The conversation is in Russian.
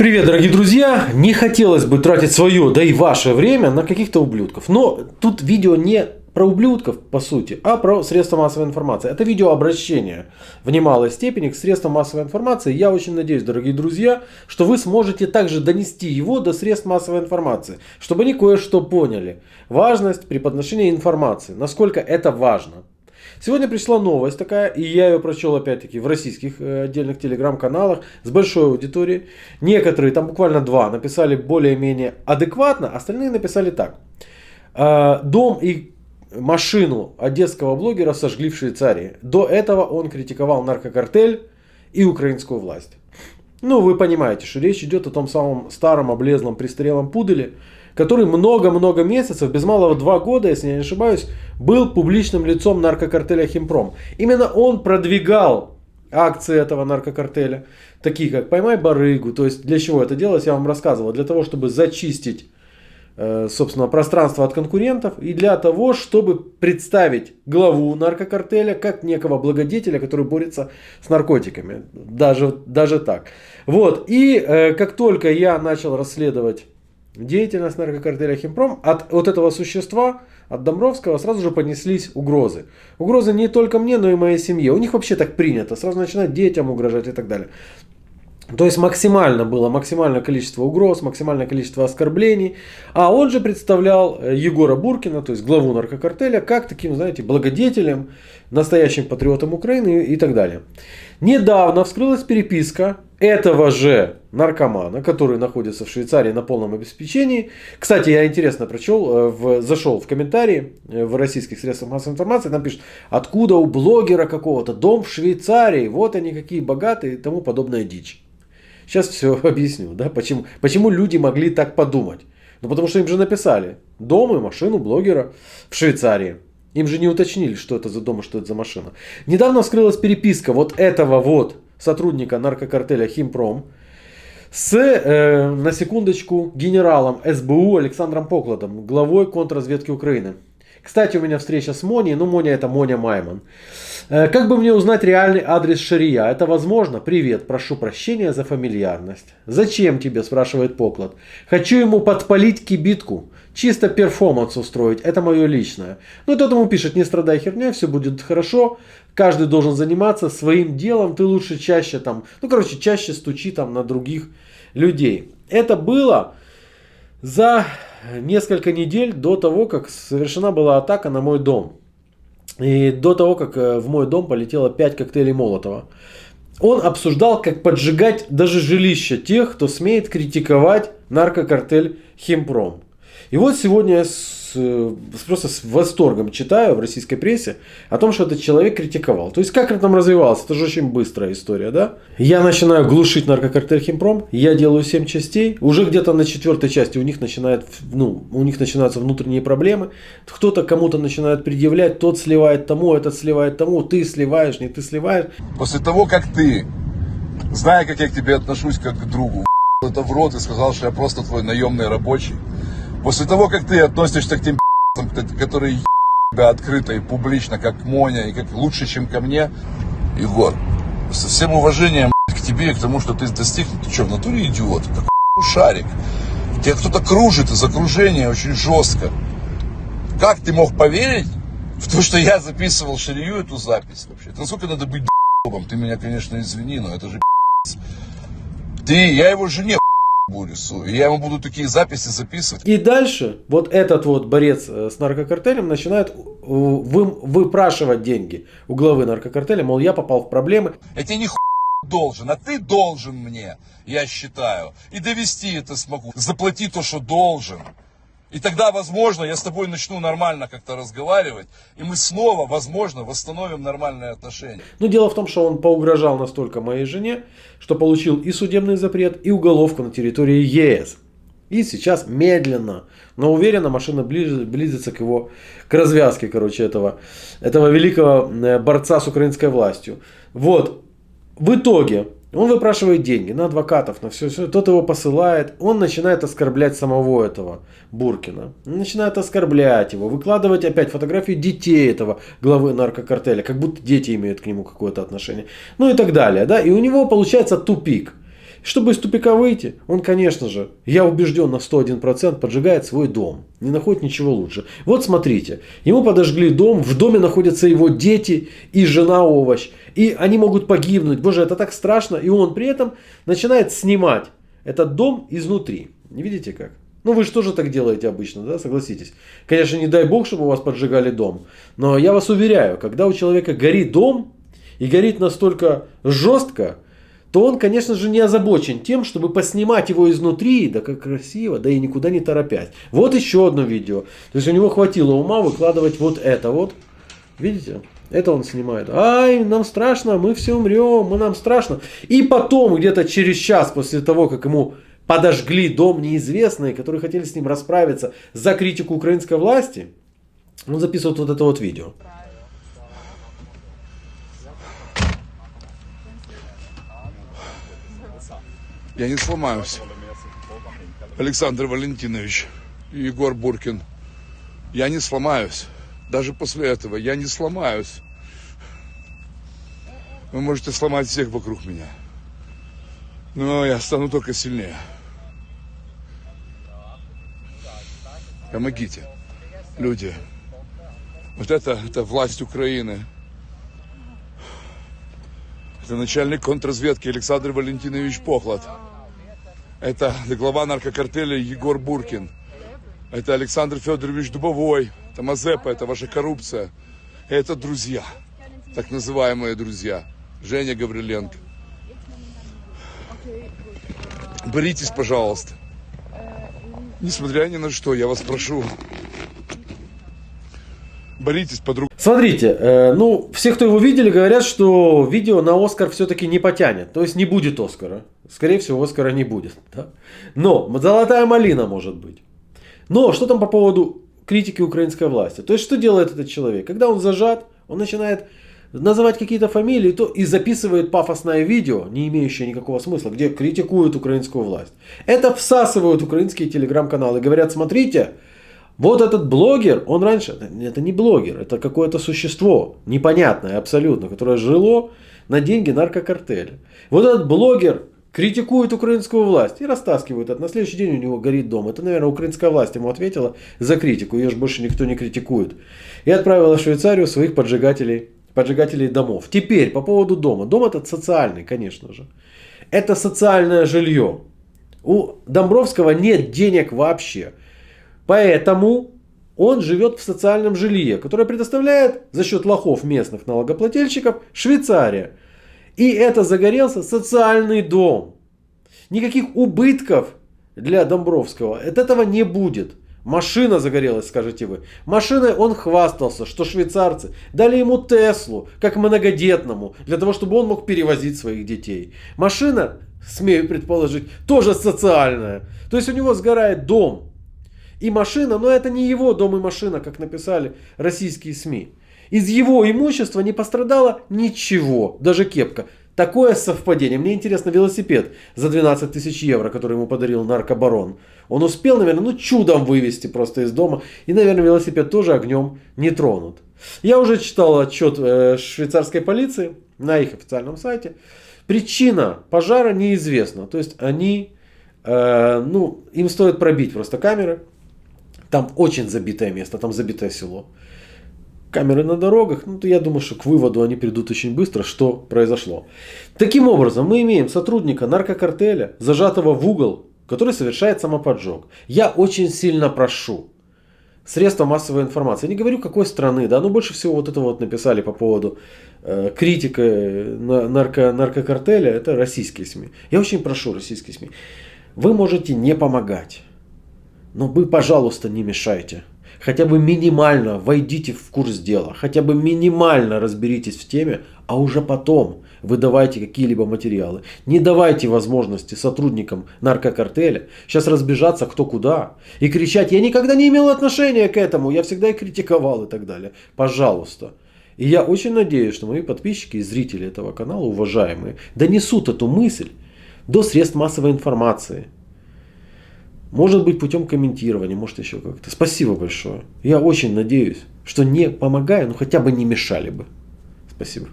Привет, дорогие друзья! Не хотелось бы тратить свое, да и ваше время на каких-то ублюдков. Но тут видео не про ублюдков, по сути, а про средства массовой информации. Это видео обращение в немалой степени к средствам массовой информации. Я очень надеюсь, дорогие друзья, что вы сможете также донести его до средств массовой информации, чтобы они кое-что поняли. Важность преподношения информации, насколько это важно. Сегодня пришла новость такая, и я ее прочел опять-таки в российских отдельных телеграм-каналах с большой аудиторией. Некоторые, там буквально два, написали более-менее адекватно, остальные написали так. Дом и машину одесского блогера сожгли в Швейцарии. До этого он критиковал наркокартель и украинскую власть. Ну, вы понимаете, что речь идет о том самом старом, облезлом, престарелом пуделе, который много-много месяцев, без малого 2 года, если я не ошибаюсь, был публичным лицом наркокартеля Химпром. Именно он продвигал акции этого наркокартеля, такие как «Поймай барыгу». То есть для чего это делалось, я вам рассказывал. Для того, чтобы зачистить, собственно, пространство от конкурентов. И для того, чтобы представить главу наркокартеля как некого благодетеля, который борется с наркотиками. Даже так. Вот. И как только я начал расследовать деятельность наркокартеля Химпром, от этого существа, от Домбровского, сразу же понеслись угрозы. Угрозы не только мне, но и моей семье. У них вообще так принято. Сразу начинают детям угрожать и так далее. То есть максимальное количество угроз, максимальное количество оскорблений. А он же представлял Егора Буркина, то есть главу наркокартеля, как таким, знаете, благодетелем, настоящим патриотом Украины и так далее. Недавно вскрылась переписка этого же наркомана, который находится в Швейцарии на полном обеспечении. Кстати, я интересно прочел, зашел в комментарии в российских средствах массовой информации, там пишут, откуда у блогера какого-то дом в Швейцарии, вот они какие богатые и тому подобная дичь. Сейчас все объясню, да, почему люди могли так подумать. Ну, потому что им же написали дом и машину блогера в Швейцарии. Им же не уточнили, что это за дом и что это за машина. Недавно вскрылась переписка вот этого вот сотрудника наркокартеля Химпром с, на секундочку, генералом СБУ Александром Покладом, главой контрразведки Украины. Кстати, у меня встреча с Моней, ну Моня это Моня Майман. Как бы мне узнать реальный адрес Шария? Это возможно? Привет, прошу прощения за фамильярность. Зачем тебе, спрашивает Поклад. Хочу ему подпалить кибитку. Чисто перформанс устроить, это мое личное. Ну и тот ему пишет, не страдай херня, все будет хорошо. Каждый должен заниматься своим делом, ты лучше чаще там, чаще стучи там на других людей. Это было за несколько недель до того, как совершена была атака на мой дом. И до того, как в мой дом полетело 5 коктейлей Молотова. Он обсуждал, как поджигать даже жилища тех, кто смеет критиковать наркокартель Химпром. И вот сегодня я просто с восторгом читаю в российской прессе о том, что этот человек критиковал. То есть как это там развивалось, это же очень быстрая история, да? Я начинаю глушить наркокартель Химпром, я делаю 7 частей, уже где-то на 4-й части у них начинаются внутренние проблемы. Кто-то кому-то начинает предъявлять, тот сливает тому, этот сливает тому, ты сливаешь, не ты сливаешь. После того, как ты, зная, как я к тебе отношусь как к другу, это в рот и сказал, что я просто твой наемный рабочий. После того, как ты относишься к тем которые тебя открыто и публично, как Моня, и как лучше, чем ко мне, Егор, со всем уважением к тебе и к тому, что ты достиг, ты что, в натуре идиот? Такой шарик. Тебя кто-то кружит из окружения очень жестко. Как ты мог поверить в то, что я записывал Шарию эту запись вообще? Насколько надо быть ***бом? Ты меня, конечно, извини, но это же я его жене рисую, и я ему буду такие записи записывать. И дальше вот этот вот борец с наркокартелем начинает выпрашивать деньги у главы наркокартеля, мол, я попал в проблемы. Я тебе должен, а ты должен мне, я считаю, и довести это смогу, заплати то, что должен. И тогда, возможно, я с тобой начну нормально как-то разговаривать, и мы снова, возможно, восстановим нормальные отношения. Но дело в том, что он поугрожал настолько моей жене, что получил и судебный запрет, и уголовку на территории ЕС. И сейчас медленно, но уверенно машина близится к развязке, этого великого борца с украинской властью. Вот, в итоге он выпрашивает деньги на адвокатов, на все, тот его посылает, он начинает оскорблять самого этого Буркина, он начинает оскорблять его, выкладывать опять фотографии детей этого главы наркокартеля, как будто дети имеют к нему какое-то отношение, ну и так далее, да, и у него получается тупик. Чтобы из тупика выйти, он, конечно же, я убежден на 101%, поджигает свой дом. Не находит ничего лучше. Вот смотрите, ему подожгли дом, в доме находятся его дети и жена овощ. И они могут погибнуть. Боже, это так страшно. И он при этом начинает снимать этот дом изнутри. Не видите как? Ну вы же тоже так делаете обычно, да, согласитесь. Конечно, не дай бог, чтобы у вас поджигали дом. Но я вас уверяю, когда у человека горит дом, и горит настолько жестко, то он, конечно же, не озабочен тем, чтобы поснимать его изнутри, да как красиво, да и никуда не торопясь. Вот еще одно видео. То есть у него хватило ума выкладывать вот это вот. Видите? Это он снимает. Ай, нам страшно, мы все умрем, нам страшно. И потом, где-то через час после того, как ему подожгли дом неизвестные, которые хотели с ним расправиться за критику украинской власти, он записывает вот это вот видео. Я не сломаюсь. Александр Валентинович и Егор Буркин. Я не сломаюсь. Даже после этого я не сломаюсь. Вы можете сломать всех вокруг меня. Но я стану только сильнее. Помогите, люди. Вот это власть Украины. Это начальник контрразведки Александр Валентинович Похлад. Это глава наркокартеля Егор Буркин. Это Александр Федорович Дубовой. Это Мазепа, это ваша коррупция. Это друзья, так называемые друзья. Женя Гавриленко. Боритесь, пожалуйста. Несмотря ни на что, я вас прошу. Боритесь, подруга. Смотрите, ну, все, кто его видели, говорят, что видео на Оскар все-таки не потянет. То есть не будет Оскара. Скорее всего, Оскара не будет. Да? Но золотая малина может быть. Но что там по поводу критики украинской власти? То есть что делает этот человек? Когда он зажат, он начинает называть какие-то фамилии и записывает пафосное видео, не имеющее никакого смысла, где критикуют украинскую власть. Это всасывают украинские телеграм-каналы. Говорят, смотрите, вот этот блогер, он раньше, это не блогер, это какое-то существо, непонятное абсолютно, которое жило на деньги наркокартеля. Вот этот блогер критикует украинскую власть и растаскивает это. На следующий день у него горит дом. Это, наверное, украинская власть ему ответила за критику. Ее же больше никто не критикует. И отправила в Швейцарию своих поджигателей домов. Теперь по поводу дома. Дом этот социальный, конечно же. Это социальное жилье. У Домбровского нет денег вообще. Поэтому он живет в социальном жилье, которое предоставляет за счет лохов местных налогоплательщиков Швейцария. И это загорелся социальный дом. Никаких убытков для Домбровского от этого не будет. Машина загорелась, скажете вы. Машиной он хвастался, что швейцарцы дали ему Теслу, как многодетному, для того, чтобы он мог перевозить своих детей. Машина, смею предположить, тоже социальная. То есть у него сгорает дом и машина, но это не его дом и машина, как написали российские СМИ. Из его имущества не пострадало ничего, даже кепка. Такое совпадение. Мне интересно, велосипед за 12 тысяч евро, который ему подарил наркобарон. Он успел, наверное, чудом вывести просто из дома. И, наверное, велосипед тоже огнем не тронут. Я уже читал отчет швейцарской полиции на их официальном сайте. Причина пожара неизвестна. То есть они, им стоит пробить просто камеры. Там очень забитое место, там забитое село. Камеры на дорогах, я думаю, что к выводу они придут очень быстро, что произошло. Таким образом, мы имеем сотрудника наркокартеля, зажатого в угол, который совершает самоподжог. Я очень сильно прошу средства массовой информации, я не говорю какой страны, да, но больше всего вот это вот написали по поводу критики наркокартеля, это российские СМИ. Я очень прошу российские СМИ, вы можете не помогать, но вы, пожалуйста, не мешайте. Хотя бы минимально войдите в курс дела, хотя бы минимально разберитесь в теме, а уже потом выдавайте какие-либо материалы. Не давайте возможности сотрудникам наркокартеля сейчас разбежаться кто куда и кричать: я никогда не имел отношения к этому, я всегда и критиковал и так далее. Пожалуйста. И я очень надеюсь, что мои подписчики и зрители этого канала, уважаемые, донесут эту мысль до средств массовой информации. Может быть, путем комментирования, может еще как-то. Спасибо большое. Я очень надеюсь, что не помогая, но хотя бы не мешали бы. Спасибо.